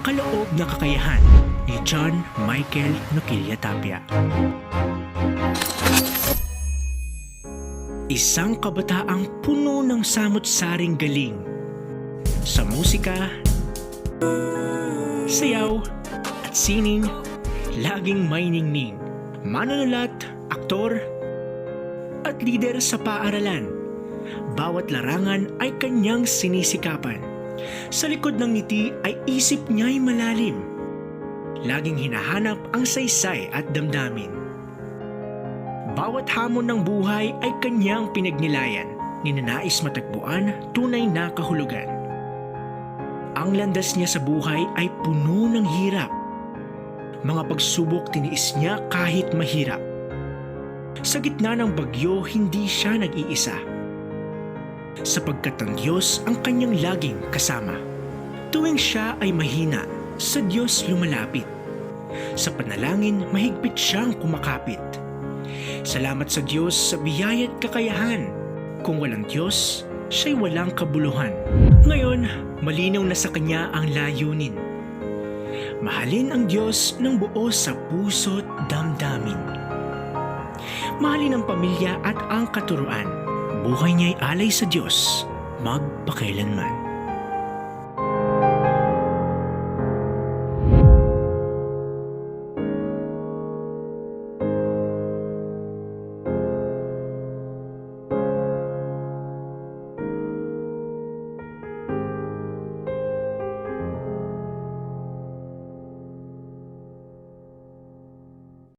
Kaloob na kakayahan ni John Michael Noquilla Tapia. Isang kabataang puno ng samut-saring galing sa musika, sayaw at sining, laging may ningning, manunulat, aktor at lider sa paaralan. Bawat larangan ay kanyang sinisikapan. Sa likod ng ngiti ay isip niya'y malalim. Laging hinahanap ang saysay at damdamin. Bawat hamon ng buhay ay kanyang pinagnilayan, ninanais matagpuan tunay na kahulugan. Ang landas niya sa buhay ay puno ng hirap. Mga pagsubok tiniis niya kahit mahirap. Sa gitna ng bagyo, hindi siya nag-iisa. Sapagkat ang Diyos ang kanyang laging kasama. Tuwing siya ay mahina, sa Diyos lumalapit. Sa panalangin, mahigpit siyang kumakapit. Salamat sa Diyos sa biyaya't kakayahan. Kung walang Diyos, siya'y walang kabuluhan. Ngayon, malinaw na sa Kanya ang layunin. Mahalin ang Diyos ng buo sa puso't damdamin. Mahalin ang pamilya at ang katuruan. Buhay niya'y alay sa Diyos, magpakailanman.